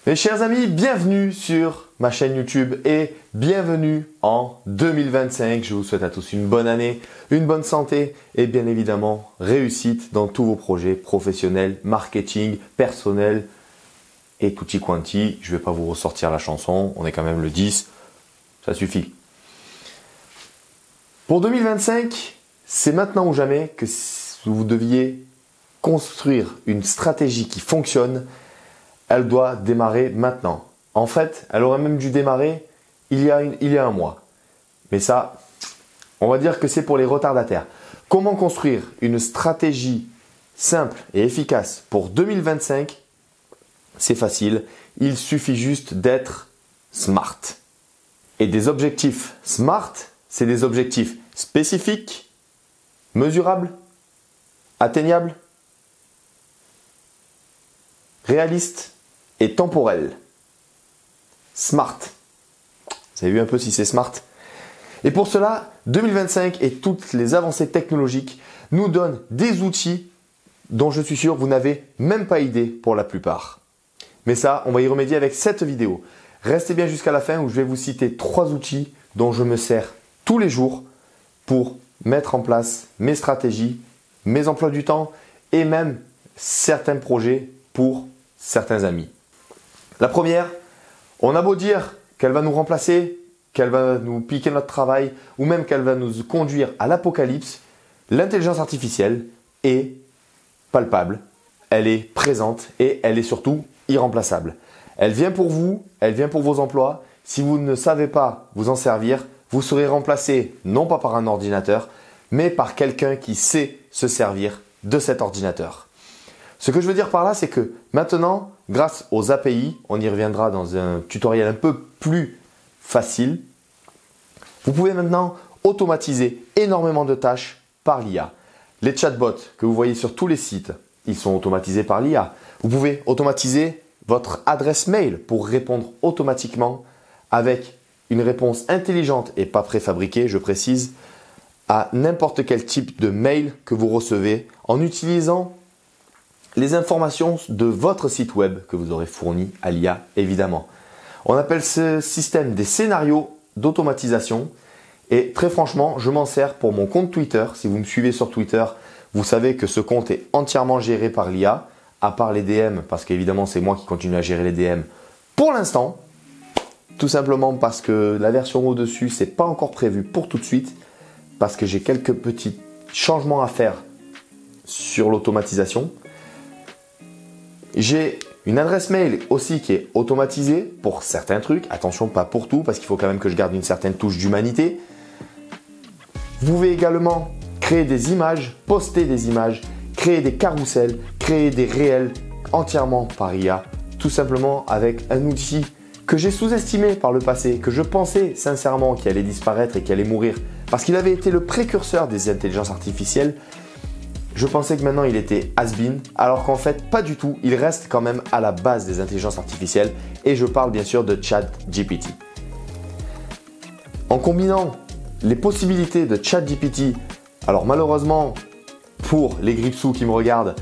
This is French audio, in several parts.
Mes chers amis, bienvenue sur ma chaîne YouTube et bienvenue en 2025. Je vous souhaite à tous une bonne année, une bonne santé et bien évidemment réussite dans tous vos projets professionnels, marketing, personnel et tutti quanti. Je ne vais pas vous ressortir la chanson, on est quand même le 10, ça suffit. Pour 2025, c'est maintenant ou jamais que vous deviez construire une stratégie qui fonctionne. Elle doit démarrer maintenant. En fait, elle aurait même dû démarrer il y a un mois. Mais ça, on va dire que c'est pour les retardataires. Comment construire une stratégie simple et efficace pour 2025? C'est facile. Il suffit juste d'être smart. Et des objectifs smart, c'est des objectifs spécifiques, mesurables, atteignables, réalistes et temporel. Smart. Vous avez vu un peu si c'est smart? Et pour cela, 2025 et toutes les avancées technologiques nous donnent des outils dont je suis sûr vous n'avez même pas idée pour la plupart. Mais ça, on va y remédier avec cette vidéo. Restez bien jusqu'à la fin où je vais vous citer 3 outils dont je me sers tous les jours pour mettre en place mes stratégies, mes emplois du temps et même certains projets pour certains amis. La première, on a beau dire qu'elle va nous remplacer, qu'elle va nous piquer notre travail ou même qu'elle va nous conduire à l'apocalypse, l'intelligence artificielle est palpable, elle est présente et elle est surtout irremplaçable. Elle vient pour vous, elle vient pour vos emplois. Si vous ne savez pas vous en servir, vous serez remplacé non pas par un ordinateur, mais par quelqu'un qui sait se servir de cet ordinateur. Ce que je veux dire par là, c'est que maintenant, grâce aux API, on y reviendra dans un tutoriel un peu plus facile, vous pouvez maintenant automatiser énormément de tâches par l'IA. Les chatbots que vous voyez sur tous les sites, ils sont automatisés par l'IA. Vous pouvez automatiser votre adresse mail pour répondre automatiquement avec une réponse intelligente et pas préfabriquée, je précise, à n'importe quel type de mail que vous recevez en utilisant les informations de votre site web que vous aurez fourni à l'IA évidemment. On appelle ce système des scénarios d'automatisation et très franchement, je m'en sers pour mon compte Twitter. Si vous me suivez sur Twitter, vous savez que ce compte est entièrement géré par l'IA, à part les DM, parce qu'évidemment c'est moi qui continue à gérer les DM pour l'instant, tout simplement parce que la version au-dessus, c'est pas encore prévu pour tout de suite, parce que j'ai quelques petits changements à faire sur l'automatisation. J'ai une adresse mail aussi qui est automatisée pour certains trucs. Attention, pas pour tout, parce qu'il faut quand même que je garde une certaine touche d'humanité. Vous pouvez également créer des images, poster des images, créer des carousels, créer des réels entièrement par IA. Tout simplement avec un outil que j'ai sous-estimé par le passé, que je pensais sincèrement qu'il allait disparaître et qu'il allait mourir, parce qu'il avait été le précurseur des intelligences artificielles. Je pensais que maintenant il était has-been, alors qu'en fait pas du tout, il reste quand même à la base des intelligences artificielles et je parle bien sûr de ChatGPT. En combinant les possibilités de ChatGPT, alors malheureusement pour les gripsous qui me regardent,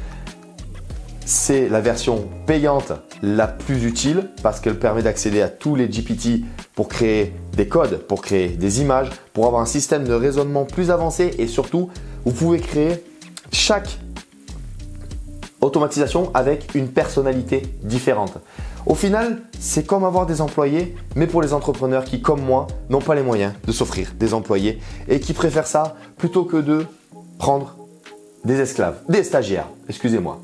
c'est la version payante la plus utile parce qu'elle permet d'accéder à tous les GPT pour créer des codes, pour créer des images, pour avoir un système de raisonnement plus avancé et surtout vous pouvez créer chaque automatisation avec une personnalité différente. Au final, c'est comme avoir des employés, mais pour les entrepreneurs qui, comme moi, n'ont pas les moyens de s'offrir des employés et qui préfèrent ça plutôt que de prendre des esclaves, des stagiaires, excusez-moi.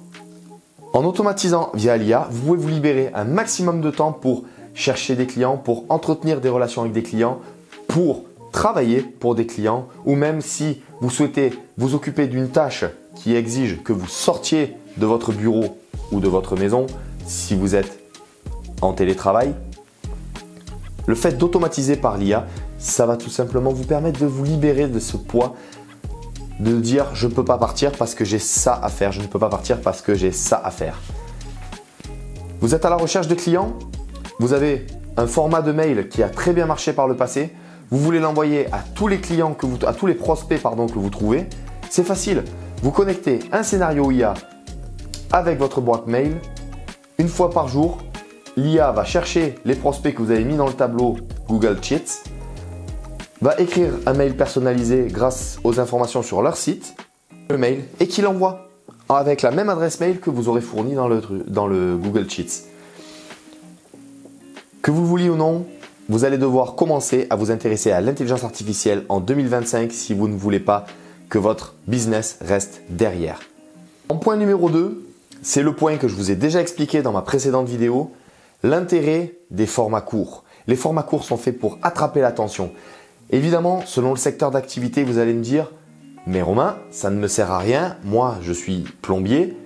En automatisant via l'IA, vous pouvez vous libérer un maximum de temps pour chercher des clients, pour entretenir des relations avec des clients, pour travailler pour des clients ou même si vous souhaitez vous occuper d'une tâche qui exige que vous sortiez de votre bureau ou de votre maison, si vous êtes en télétravail, le fait d'automatiser par l'IA, ça va tout simplement vous permettre de vous libérer de ce poids de dire je ne peux pas partir parce que j'ai ça à faire, je ne peux pas partir parce que j'ai ça à faire. Vous êtes à la recherche de clients, vous avez un format de mail qui a très bien marché par le passé, vous voulez l'envoyer à tous les clients à tous les prospects que vous trouvez, c'est facile. Vous connectez un scénario IA avec votre boîte mail une fois par jour l'IA va chercher les prospects que vous avez mis dans le tableau Google Sheets, va écrire un mail personnalisé grâce aux informations sur leur site, le mail, et qui l'envoie avec la même adresse mail que vous aurez fournie dans le Google Sheets. Que vous le vouliez ou non, vous allez devoir commencer à vous intéresser à l'intelligence artificielle en 2025 si vous ne voulez pas que votre business reste derrière. En point numéro 2, c'est le point que je vous ai déjà expliqué dans ma précédente vidéo, l'intérêt des formats courts. Les formats courts sont faits pour attraper l'attention. Évidemment, selon le secteur d'activité, vous allez me dire « Mais Romain, ça ne me sert à rien, moi je suis plombier,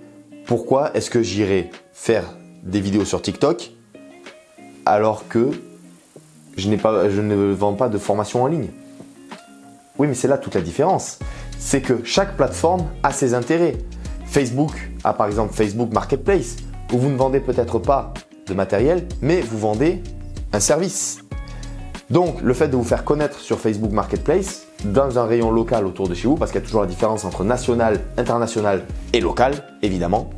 pourquoi est-ce que j'irai faire des vidéos sur TikTok alors que je ne vends pas de formation en ligne ?» Oui, mais c'est là toute la différence. C'est que chaque plateforme a ses intérêts. Facebook a par exemple Facebook Marketplace, où vous ne vendez peut-être pas de matériel, mais vous vendez un service. Donc, le fait de vous faire connaître sur Facebook Marketplace, dans un rayon local autour de chez vous, parce qu'il y a toujours la différence entre national, international et local, évidemment.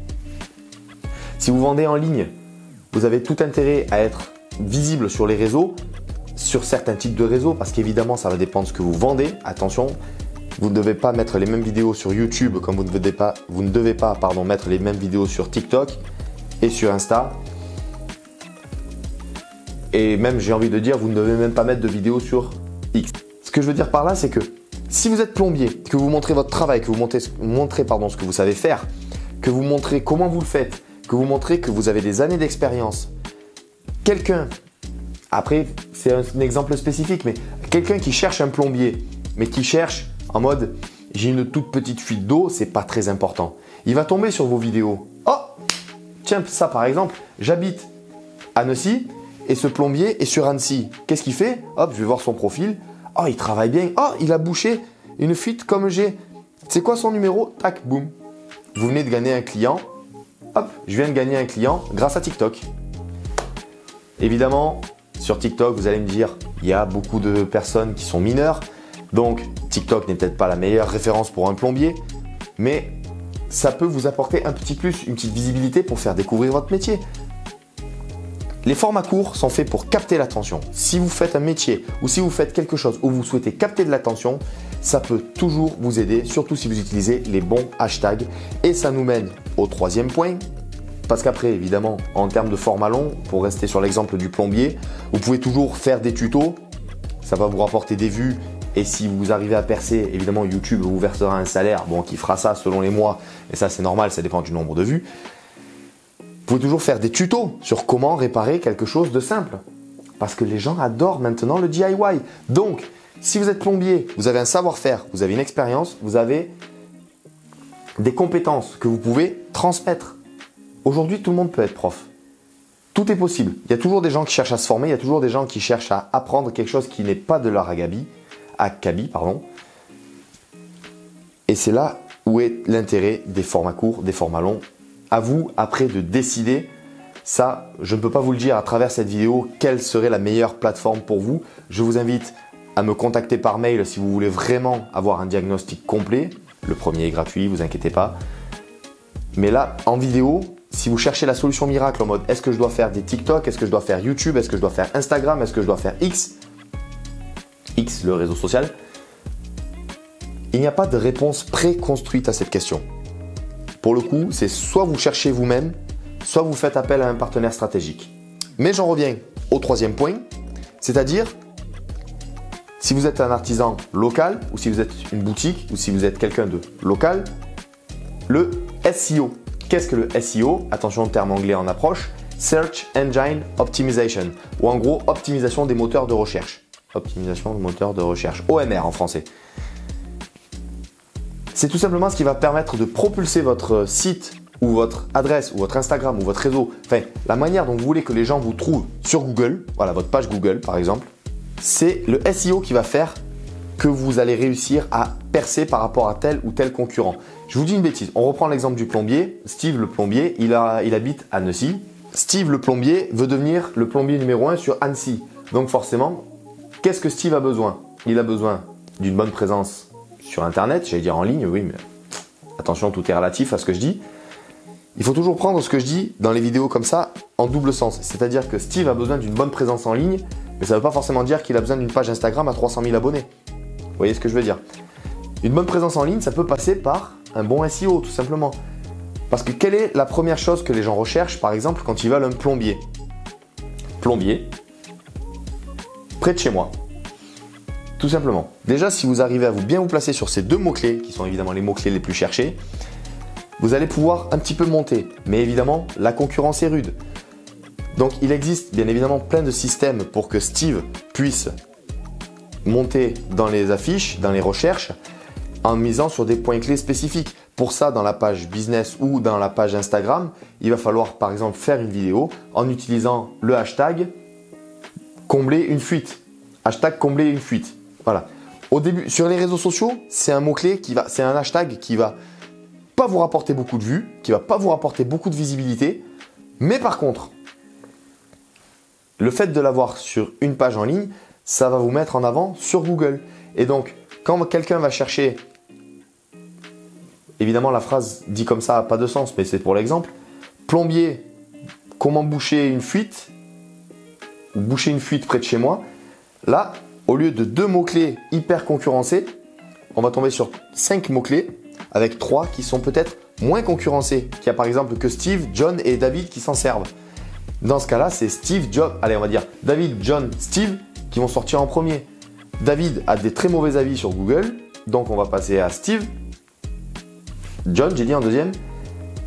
Si vous vendez en ligne, vous avez tout intérêt à être visible sur les réseaux, sur certains types de réseaux, parce qu'évidemment, ça va dépendre de ce que vous vendez. Attention, vous ne devez pas mettre les mêmes vidéos sur YouTube comme vous ne devez pas mettre les mêmes vidéos sur TikTok et sur Insta. Et même, j'ai envie de dire, vous ne devez même pas mettre de vidéos sur X. Ce que je veux dire par là, c'est que si vous êtes plombier, que vous montrez votre travail, que vous montrez ce que vous savez faire, que vous montrez comment vous le faites, que vous montrez que vous avez des années d'expérience, quelqu'un, après c'est un exemple spécifique, mais quelqu'un qui cherche un plombier, mais qui cherche en mode j'ai une toute petite fuite d'eau, c'est pas très important. Il va tomber sur vos vidéos. Oh, tiens, ça par exemple, j'habite à Annecy et ce plombier est sur Annecy. Qu'est-ce qu'il fait? Hop, je vais voir son profil. Oh, il travaille bien. Oh, il a bouché une fuite comme j'ai. C'est quoi son numéro? Tac, boum. Vous venez de gagner un client. Hop, je viens de gagner un client grâce à TikTok. Évidemment, sur TikTok, vous allez me dire, il y a beaucoup de personnes qui sont mineures. Donc, TikTok n'est peut-être pas la meilleure référence pour un plombier, mais ça peut vous apporter un petit plus, une petite visibilité pour faire découvrir votre métier. Les formats courts sont faits pour capter l'attention. Si vous faites un métier ou si vous faites quelque chose où vous souhaitez capter de l'attention, ça peut toujours vous aider, surtout si vous utilisez les bons hashtags. Et ça nous mène au troisième point. Parce qu'après, évidemment, en termes de format long, pour rester sur l'exemple du plombier, vous pouvez toujours faire des tutos. Ça va vous rapporter des vues. Et si vous arrivez à percer, évidemment, YouTube vous versera un salaire qui fera ça selon les mois. Et ça, c'est normal, ça dépend du nombre de vues. Vous pouvez toujours faire des tutos sur comment réparer quelque chose de simple. Parce que les gens adorent maintenant le DIY. Donc, si vous êtes plombier, vous avez un savoir-faire, vous avez une expérience, vous avez des compétences que vous pouvez transmettre. Aujourd'hui, tout le monde peut être prof. Tout est possible. Il y a toujours des gens qui cherchent à se former, il y a toujours des gens qui cherchent à apprendre quelque chose qui n'est pas de leur acabit. Et c'est là où est l'intérêt des formats courts, des formats longs. À vous, après, de décider. Ça, je ne peux pas vous le dire à travers cette vidéo, quelle serait la meilleure plateforme pour vous. Je vous invite à me contacter par mail si vous voulez vraiment avoir un diagnostic complet. Le premier est gratuit, vous inquiétez pas. Mais là, en vidéo, si vous cherchez la solution miracle en mode est-ce que je dois faire des TikTok, est-ce que je dois faire YouTube, est-ce que je dois faire Instagram, est-ce que je dois faire X, le réseau social, il n'y a pas de réponse préconstruite à cette question. Pour le coup, c'est soit vous cherchez vous-même, soit vous faites appel à un partenaire stratégique. Mais j'en reviens au troisième point, c'est-à-dire si vous êtes un artisan local ou si vous êtes une boutique ou si vous êtes quelqu'un de local, le SEO. Qu'est-ce que le SEO? Attention au terme anglais en approche. Search Engine Optimization, ou en gros optimisation des moteurs de recherche. Optimisation des moteurs de recherche, OMR en français. C'est tout simplement ce qui va permettre de propulser votre site ou votre adresse ou votre Instagram ou votre réseau, enfin la manière dont vous voulez que les gens vous trouvent sur Google, voilà votre page Google par exemple, c'est le SEO qui va faire que vous allez réussir à percer par rapport à tel ou tel concurrent. Je vous dis une bêtise, on reprend l'exemple du plombier. Steve le plombier, il habite à Annecy. Steve le plombier veut devenir le plombier numéro 1 sur Annecy. Donc forcément, qu'est-ce que Steve a besoin? Il a besoin d'une bonne présence sur Internet, j'allais dire en ligne, oui, mais attention, tout est relatif à ce que je dis. il faut toujours prendre ce que je dis dans les vidéos comme ça en double sens. C'est-à-dire que Steve a besoin d'une bonne présence en ligne, mais ça ne veut pas forcément dire qu'il a besoin d'une page Instagram à 300 000 abonnés. Vous voyez ce que je veux dire? Une bonne présence en ligne, ça peut passer par un bon SEO, tout simplement. Parce que quelle est la première chose que les gens recherchent, par exemple, quand ils veulent un plombier? Plombier, près de chez moi. Tout simplement. Déjà, si vous arrivez à bien vous placer sur ces deux mots-clés, qui sont évidemment les mots-clés les plus cherchés, vous allez pouvoir un petit peu monter. Mais évidemment, la concurrence est rude. Donc, il existe bien évidemment plein de systèmes pour que Steve puisse monter dans les affiches, dans les recherches, en misant sur des points clés spécifiques. Pour ça, dans la page business ou dans la page Instagram, il va falloir par exemple faire une vidéo en utilisant le hashtag combler une fuite. Hashtag combler une fuite. Voilà. Au début, sur les réseaux sociaux, c'est un mot-clé c'est un hashtag qui va pas vous rapporter beaucoup de vues, qui va pas vous rapporter beaucoup de visibilité. Mais par contre, le fait de l'avoir sur une page en ligne, ça va vous mettre en avant sur Google. Et donc, quand quelqu'un va chercher, évidemment la phrase dit comme ça n'a pas de sens, mais c'est pour l'exemple, plombier, comment boucher une fuite, ou boucher une fuite près de chez moi, là, au lieu de 2 mots-clés hyper concurrencés, on va tomber sur 5 mots-clés avec 3 qui sont peut-être moins concurrencés. Il y a par exemple que Steve, John et David qui s'en servent. Dans ce cas-là, c'est Steve, John, allez on va dire David, John, Steve qui vont sortir en premier. David a des très mauvais avis sur Google, donc on va passer à Steve. John, j'ai dit en deuxième,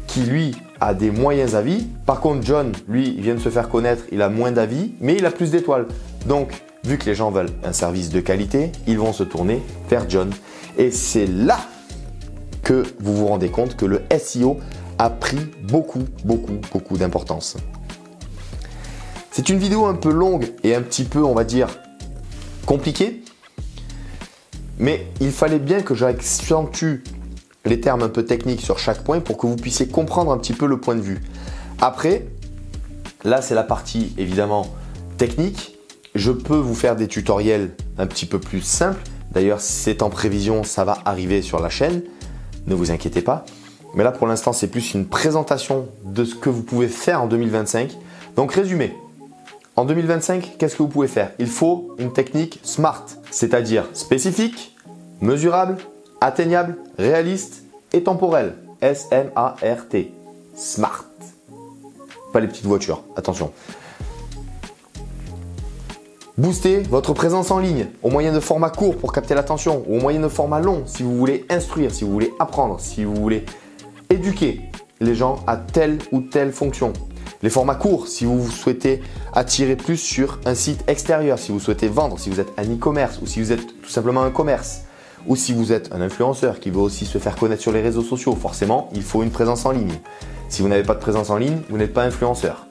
qui lui a des moyens avis. Par contre, John, lui, il vient de se faire connaître, il a moins d'avis, mais il a plus d'étoiles. Donc, vu que les gens veulent un service de qualité, ils vont se tourner vers John. Et c'est là que vous vous rendez compte que le SEO a pris beaucoup d'importance. C'est une vidéo un peu longue et un petit peu, on va dire, compliquée. Mais il fallait bien que j'accentue les termes un peu techniques sur chaque point pour que vous puissiez comprendre un petit peu le point de vue. Après, là c'est la partie évidemment technique. Je peux vous faire des tutoriels un petit peu plus simples. D'ailleurs, c'est en prévision, ça va arriver sur la chaîne. Ne vous inquiétez pas. Mais là pour l'instant, c'est plus une présentation de ce que vous pouvez faire en 2025. Donc résumé. En 2025, qu'est-ce que vous pouvez faire? Il faut une technique SMART, c'est-à-dire spécifique, mesurable, atteignable, réaliste et temporelle. S-M-A-R-T. SMART. Pas les petites voitures, attention. Boostez votre présence en ligne au moyen de formats courts pour capter l'attention ou au moyen de formats longs si vous voulez instruire, si vous voulez apprendre, si vous voulez éduquer les gens à telle ou telle fonction. Les formats courts, si vous souhaitez attirer plus sur un site extérieur, si vous souhaitez vendre, si vous êtes un e-commerce ou si vous êtes tout simplement un commerce ou si vous êtes un influenceur qui veut aussi se faire connaître sur les réseaux sociaux, forcément, il faut une présence en ligne. Si vous n'avez pas de présence en ligne, vous n'êtes pas influenceur.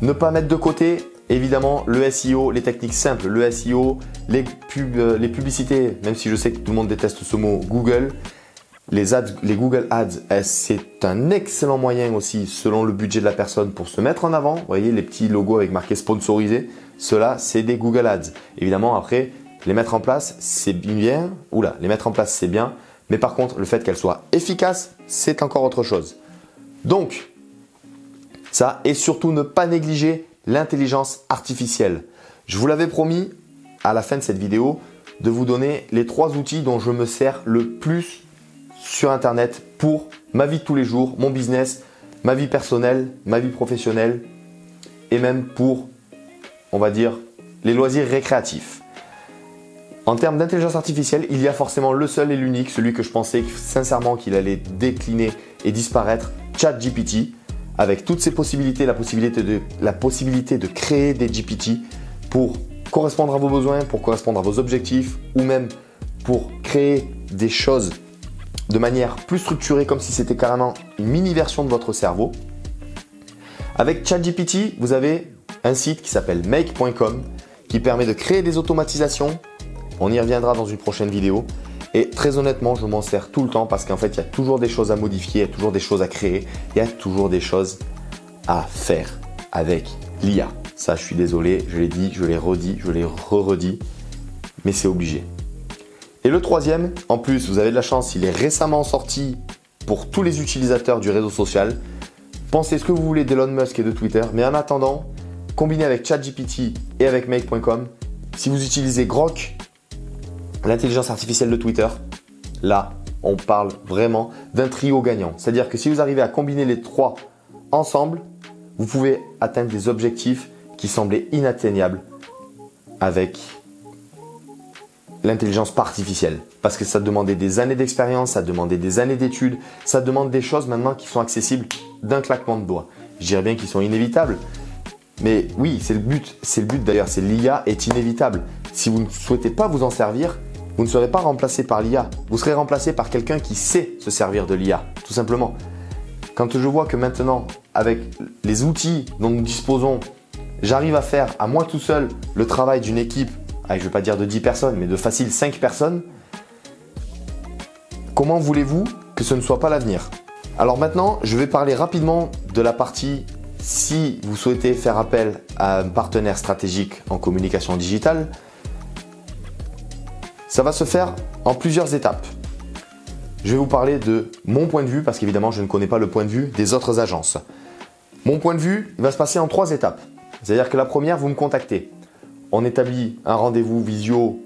Ne pas mettre de côté, évidemment, le SEO, les techniques simples, le SEO, les publicités, même si je sais que tout le monde déteste ce mot, Google. Les Google Ads, c'est un excellent moyen aussi, selon le budget de la personne, pour se mettre en avant. Vous voyez les petits logos avec marqué sponsorisé, ceux-là, c'est des Google Ads. Évidemment, après, les mettre en place, c'est bien. Les mettre en place, c'est bien. Mais par contre, le fait qu'elles soient efficaces, c'est encore autre chose. Donc, ça, et surtout ne pas négliger l'intelligence artificielle. Je vous l'avais promis à la fin de cette vidéo de vous donner les 3 outils dont je me sers le plus sur Internet pour ma vie de tous les jours, mon business, ma vie personnelle, ma vie professionnelle et même pour, on va dire, les loisirs récréatifs. En termes d'intelligence artificielle, il y a forcément le seul et l'unique, celui que je pensais sincèrement qu'il allait décliner et disparaître, ChatGPT, avec toutes ses possibilités, la possibilité de créer des GPT pour correspondre à vos besoins, pour correspondre à vos objectifs ou même pour créer des choses de manière plus structurée comme si c'était carrément une mini version de votre cerveau. Avec ChatGPT, vous avez un site qui s'appelle make.com qui permet de créer des automatisations. On y reviendra dans une prochaine vidéo. Et très honnêtement, je m'en sers tout le temps parce qu'en fait, il y a toujours des choses à modifier, il y a toujours des choses à créer, il y a toujours des choses à faire avec l'IA. Ça, je suis désolé, je l'ai dit, je l'ai redit, je l'ai redit, mais c'est obligé. Et le troisième, en plus, vous avez de la chance, il est récemment sorti pour tous les utilisateurs du réseau social. Pensez ce que vous voulez d'Elon Musk et de Twitter, mais en attendant, combiné avec ChatGPT et avec Make.com, si vous utilisez Grok, l'intelligence artificielle de Twitter, là, on parle vraiment d'un trio gagnant. C'est-à-dire que si vous arrivez à combiner les trois ensemble, vous pouvez atteindre des objectifs qui semblaient inatteignables avec l'intelligence artificielle. Parce que ça demandait des années d'expérience, ça demandait des années d'études, ça demande des choses maintenant qui sont accessibles d'un claquement de doigts. Je dirais bien qu'ils sont inévitables, mais oui, c'est le but. C'est le but d'ailleurs, c'est l'IA est inévitable. Si vous ne souhaitez pas vous en servir, vous ne serez pas remplacé par l'IA. Vous serez remplacé par quelqu'un qui sait se servir de l'IA, tout simplement. Quand je vois que maintenant, avec les outils dont nous disposons, j'arrive à faire à moi tout seul le travail d'une équipe, je ne vais pas dire de 10 personnes, mais de facile 5 personnes, comment voulez-vous que ce ne soit pas l'avenir? Alors maintenant, je vais parler rapidement de la partie si vous souhaitez faire appel à un partenaire stratégique en communication digitale. Ça va se faire en plusieurs étapes. Je vais vous parler de mon point de vue parce qu'évidemment, je ne connais pas le point de vue des autres agences. Mon point de vue, il va se passer en 3 étapes. C'est-à-dire que la première, vous me contactez. On établit un rendez-vous visio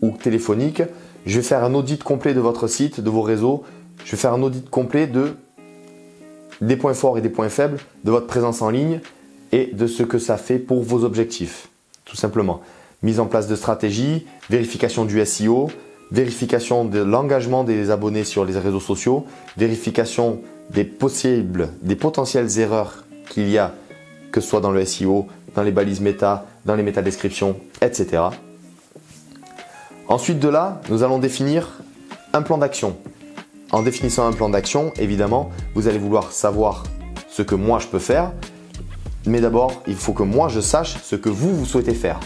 ou téléphonique. Je vais faire un audit complet de votre site, de vos réseaux. Je vais faire un audit complet des points forts et des points faibles de votre présence en ligne et de ce que ça fait pour vos objectifs. Tout simplement. Mise en place de stratégies, vérification du SEO, vérification de l'engagement des abonnés sur les réseaux sociaux, vérification des potentielles erreurs qu'il y a, que ce soit dans le SEO, dans les balises méta, dans les métadescriptions, etc. Ensuite de là, nous allons définir un plan d'action. En définissant un plan d'action, évidemment, vous allez vouloir savoir ce que moi je peux faire. Mais d'abord, il faut que moi je sache ce que vous souhaitez faire.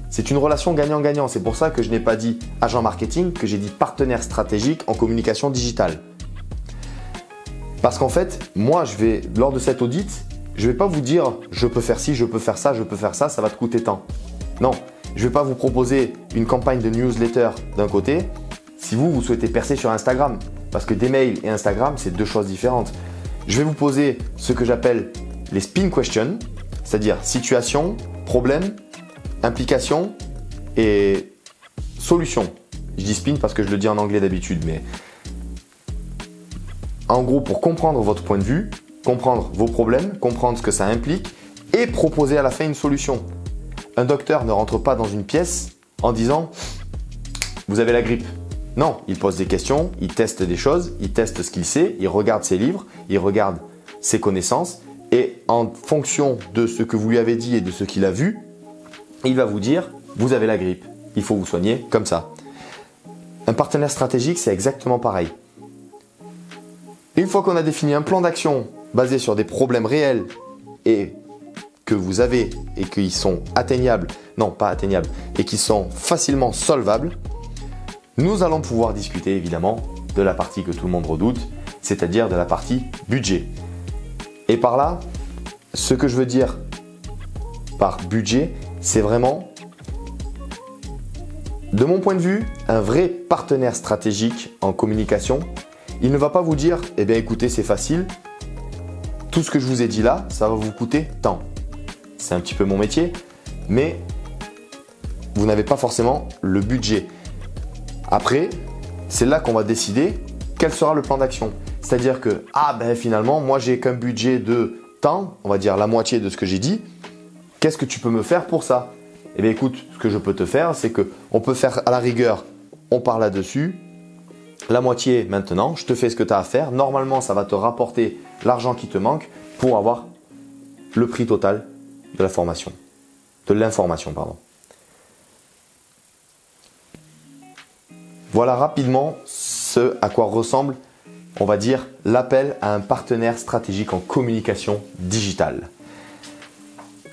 C'est une relation gagnant-gagnant. C'est pour ça que je n'ai pas dit agent marketing, que j'ai dit partenaire stratégique en communication digitale. Parce qu'en fait, moi, lors de cet audit, je ne vais pas vous dire je peux faire ci, je peux faire ça, je peux faire ça, ça va te coûter tant. Non, je ne vais pas vous proposer une campagne de newsletter d'un côté si vous souhaitez percer sur Instagram. Parce que des mails et Instagram, c'est 2 choses différentes. Je vais vous poser ce que j'appelle les spin questions, c'est-à-dire situation, problème, implication et solution. Je dis spin parce que je le dis en anglais d'habitude, mais en gros, pour comprendre votre point de vue, comprendre vos problèmes, comprendre ce que ça implique et proposer à la fin une solution. Un docteur ne rentre pas dans une pièce en disant « vous avez la grippe ». Non, il pose des questions, il teste des choses, il teste ce qu'il sait, il regarde ses livres, il regarde ses connaissances et en fonction de ce que vous lui avez dit et de ce qu'il a vu, il va vous dire « vous avez la grippe, il faut vous soigner comme ça ». Un partenaire stratégique, c'est exactement pareil. Une fois qu'on a défini un plan d'action basé sur des problèmes réels et que vous avez et qui sont atteignables, non pas atteignables, et qui sont facilement solvables, nous allons pouvoir discuter évidemment de la partie que tout le monde redoute, c'est-à-dire de la partie budget. Et par là, ce que je veux dire par budget, c'est vraiment, de mon point de vue, un vrai partenaire stratégique en communication. Il ne va pas vous dire « eh bien écoutez, c'est facile, tout ce que je vous ai dit là, ça va vous coûter tant ». C'est un petit peu mon métier, mais vous n'avez pas forcément le budget. Après, c'est là qu'on va décider quel sera le plan d'action. C'est-à-dire que, finalement, moi j'ai qu'un budget de temps, on va dire la moitié de ce que j'ai dit. Qu'est-ce que tu peux me faire pour ça? Eh bien écoute, ce que je peux te faire, c'est qu'on peut faire à la rigueur, on part là-dessus. La moitié maintenant, je te fais ce que tu as à faire. Normalement, ça va te rapporter l'argent qui te manque pour avoir le prix total de la formation. De l'information, pardon. Voilà rapidement ce à quoi ressemble, on va dire, l'appel à un partenaire stratégique en communication digitale.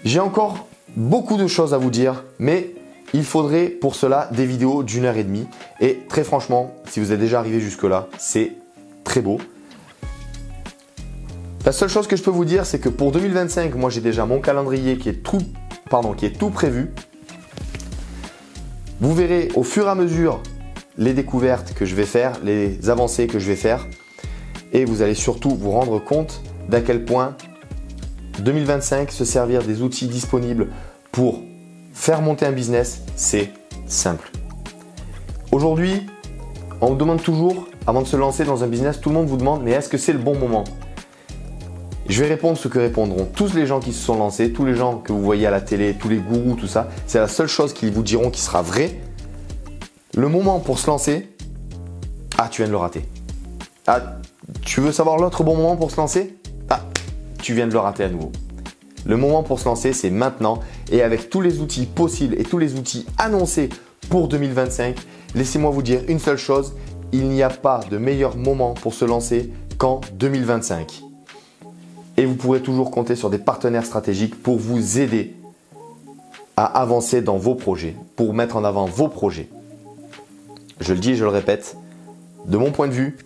J'ai encore beaucoup de choses à vous dire, mais il faudrait pour cela des vidéos d'1h30. Et très franchement, si vous êtes déjà arrivé jusque-là, c'est très beau. La seule chose que je peux vous dire, c'est que pour 2025, moi j'ai déjà mon calendrier qui est tout prévu. Vous verrez au fur et à mesure les découvertes que je vais faire, les avancées que je vais faire. et vous allez surtout vous rendre compte d'à quel point 2025, se servir des outils disponibles pour faire monter un business, c'est simple. Aujourd'hui, on vous demande toujours, avant de se lancer dans un business, tout le monde vous demande, mais est-ce que c'est le bon moment? Je vais répondre ce que répondront tous les gens qui se sont lancés, tous les gens que vous voyez à la télé, tous les gourous, tout ça. C'est la seule chose qu'ils vous diront qui sera vraie. Le moment pour se lancer, ah, tu viens de le rater. Ah, tu veux savoir l'autre bon moment pour se lancer? Ah, tu viens de le rater à nouveau. Le moment pour se lancer, c'est maintenant. Et avec tous les outils possibles et tous les outils annoncés pour 2025, laissez-moi vous dire une seule chose. Il n'y a pas de meilleur moment pour se lancer qu'en 2025. Et vous pourrez toujours compter sur des partenaires stratégiques pour vous aider à avancer dans vos projets, pour mettre en avant vos projets. Je le dis et je le répète, de mon point de vue,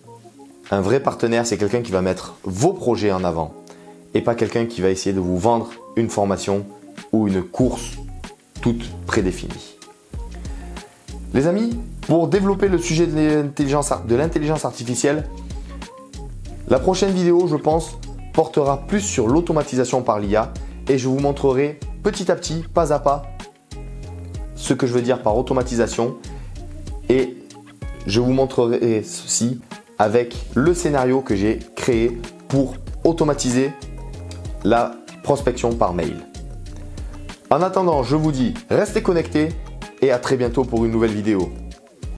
un vrai partenaire, c'est quelqu'un qui va mettre vos projets en avant et pas quelqu'un qui va essayer de vous vendre une formation ou une course toute prédéfinie. Les amis, pour développer le sujet de l'intelligence artificielle, la prochaine vidéo, je pense, portera plus sur l'automatisation par l'IA et je vous montrerai petit à petit, pas à pas, ce que je veux dire par automatisation et je vous montrerai ceci avec le scénario que j'ai créé pour automatiser la prospection par mail. En attendant, je vous dis, restez connectés et à très bientôt pour une nouvelle vidéo.